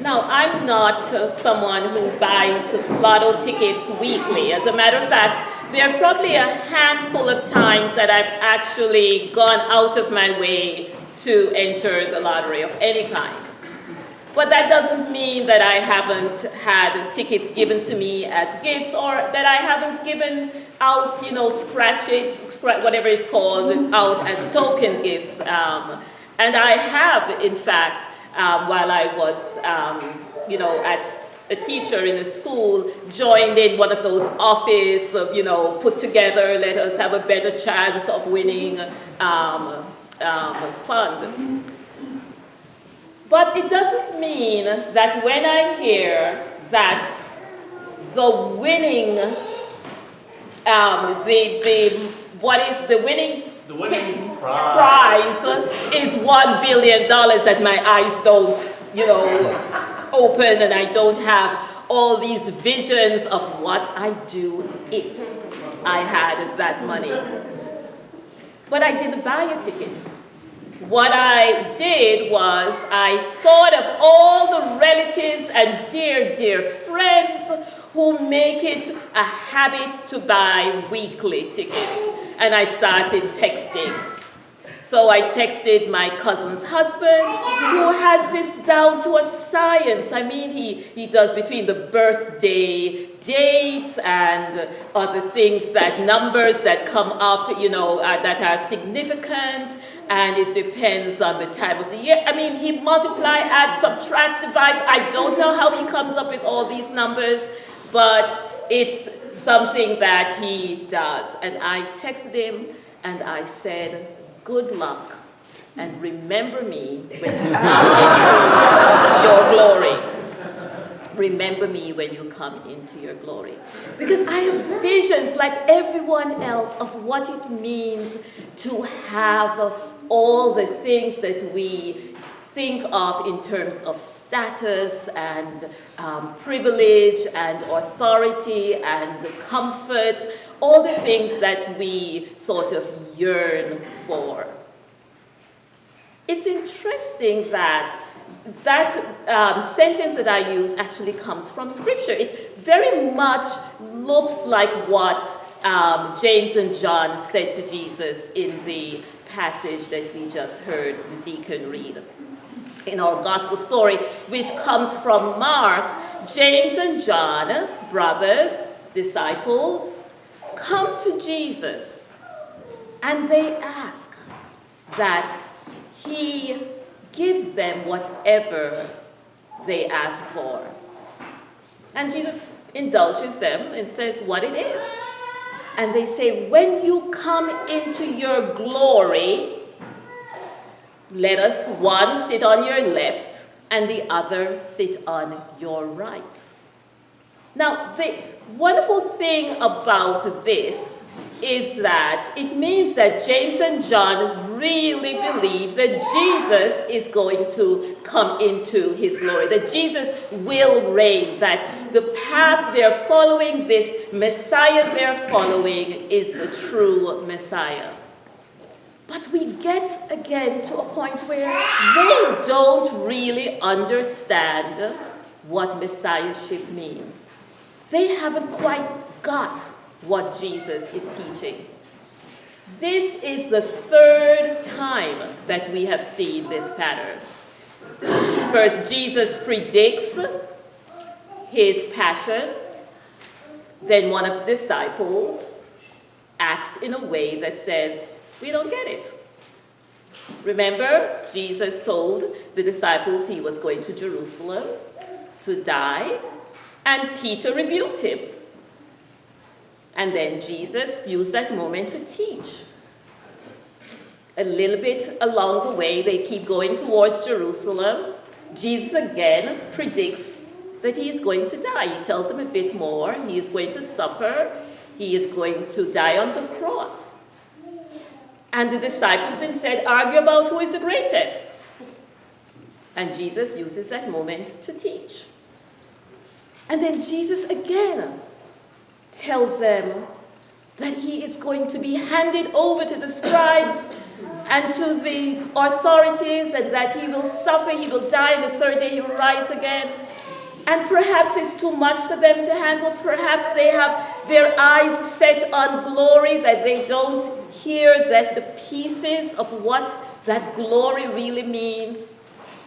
Now, I'm not someone who buys lotto tickets weekly. As a matter of fact, there are probably a handful of times that I've actually gone out of my way to enter the lottery of any kind. But that doesn't mean that I haven't had tickets given to me as gifts, or that I haven't given out, whatever it's called, out as token gifts. And I have, in fact, while I was, as a teacher in a school, joined in one of those office, put together, let us have a better chance of winning fund. But it doesn't mean that when I hear that the winning, the winning prize is $1 billion, that my eyes don't, open, and I don't have all these visions of what I do if I had that money. But I didn't buy a ticket. What I did was I thought of all the relatives and dear, dear friends who make it a habit to buy weekly tickets. And I started texting. So I texted my cousin's husband, who has this down to a science. I mean, he does between the birthday dates and other things, numbers that come up, that are significant, and it depends on the time of the year. I mean, he multiplies, adds, subtracts, divides. I don't know how he comes up with all these numbers, but it's something that he does. And I texted him and I said, good luck, and remember me when you come into your glory. Remember me when you come into your glory. Because I have visions like everyone else of what it means to have all the things that we think of in terms of status and privilege and authority and comfort, all the things that we sort of yearn for. It's interesting that sentence that I use actually comes from Scripture. It very much looks like what James and John said to Jesus in the passage that we just heard the deacon read in our gospel story, which comes from Mark. James and John, brothers, disciples, come to Jesus, and they ask that he give them whatever they ask for. And Jesus indulges them and says what it is. And they say, when you come into your glory, let us one sit on your left and the other sit on your right. Now, the wonderful thing about this is that it means that James and John really believe that Jesus is going to come into his glory, that Jesus will reign, that the path they're following, this Messiah they're following, is the true Messiah. But we get again to a point where they don't really understand what Messiahship means. They haven't quite got what Jesus is teaching. This is the third time that we have seen this pattern. First, Jesus predicts his passion. Then one of the disciples acts in a way that says, we don't get it. Remember, Jesus told the disciples he was going to Jerusalem to die, and Peter rebuked him. And then Jesus used that moment to teach. A little bit along the way, they keep going towards Jerusalem. Jesus again predicts that he is going to die. He tells them a bit more. He is going to suffer. He is going to die on the cross. And the disciples instead argue about who is the greatest. And Jesus uses that moment to teach. And then Jesus again tells them that he is going to be handed over to the scribes and to the authorities, and that he will suffer, he will die, and the third day he will rise again. And perhaps it's too much for them to handle. Perhaps they have their eyes set on glory, that they don't hear that the pieces of what that glory really means.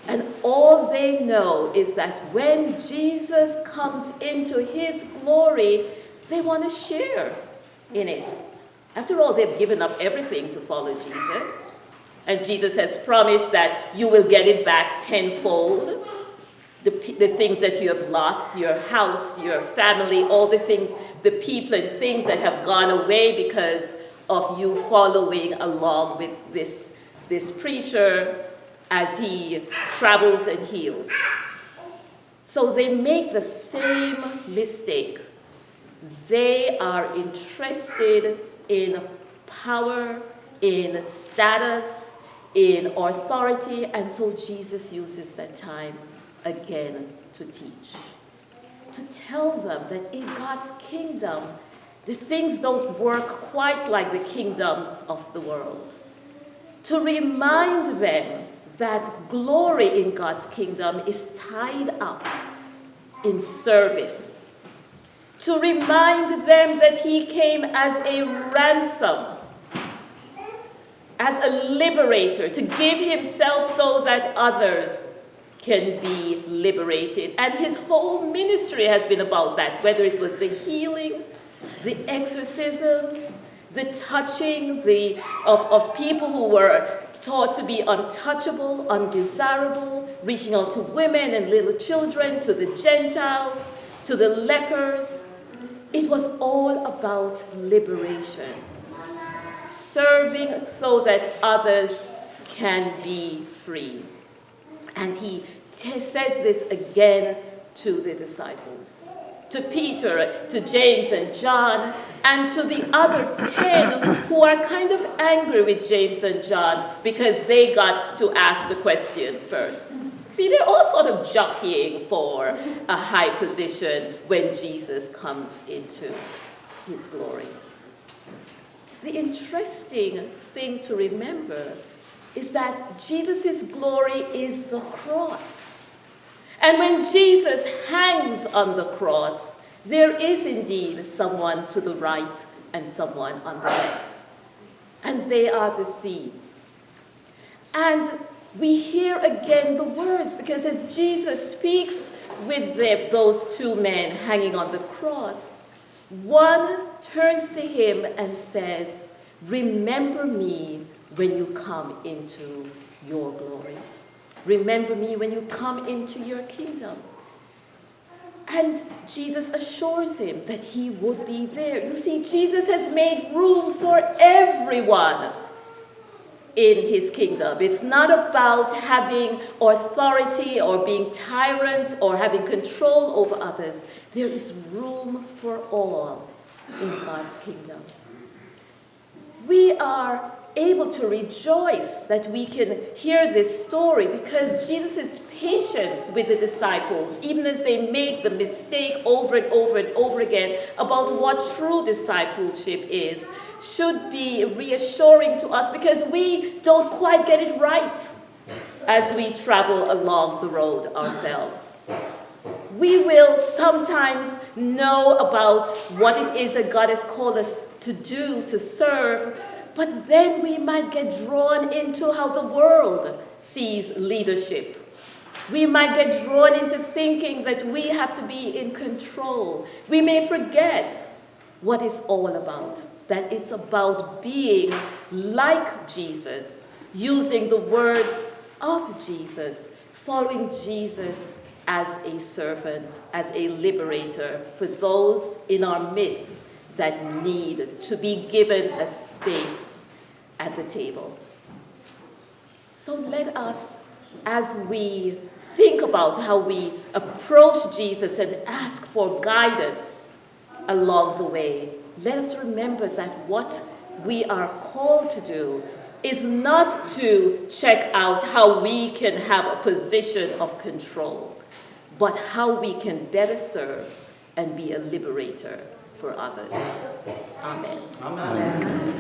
And all they know is that when Jesus comes into his glory, they want to share in it. After all, they've given up everything to follow Jesus. And Jesus has promised that you will get it back tenfold. The things that you have lost, your house, your family, all the things, the people and things that have gone away because of you following along with this preacher as he travels and heals. So they make the same mistake. They are interested in power, in status, in authority, and so Jesus uses that time again to teach, to tell them that in God's kingdom, the things don't work quite like the kingdoms of the world. To remind them that glory in God's kingdom is tied up in service. To remind them that he came as a ransom, as a liberator, to give himself so that others can be liberated. And his whole ministry has been about that, whether it was the healing, the exorcisms, the touching of people who were thought to be untouchable, undesirable, reaching out to women and little children, to the Gentiles, to the lepers. It was all about liberation, serving so that others can be free. And he says this again to the disciples, to Peter, to James and John, and to the other 10 who are kind of angry with James and John because they got to ask the question first. See, they're all sort of jockeying for a high position when Jesus comes into his glory. The interesting thing to remember is that Jesus' glory is the cross. And when Jesus hangs on the cross, there is indeed someone to the right and someone on the left. And they are the thieves. And we hear again the words, because as Jesus speaks with those two men hanging on the cross, one turns to him and says, "Remember me when you come into your glory. Remember me when you come into your kingdom." And Jesus assures him that he would be there. You see, Jesus has made room for everyone in his kingdom. It's not about having authority or being tyrant or having control over others. There is room for all in God's kingdom. We are able to rejoice that we can hear this story because Jesus' patience with the disciples, even as they make the mistake over and over and over again about what true discipleship is, should be reassuring to us because we don't quite get it right as we travel along the road ourselves. We will sometimes know about what it is that God has called us to do, to serve, but then we might get drawn into how the world sees leadership. We might get drawn into thinking that we have to be in control. We may forget what it's all about, that it's about being like Jesus, using the words of Jesus, following Jesus as a servant, as a liberator for those in our midst that need to be given a space at the table. So let us, as we think about how we approach Jesus and ask for guidance along the way, let us remember that what we are called to do is not to check out how we can have a position of control, but how we can better serve and be a liberator for others. Amen. Amen.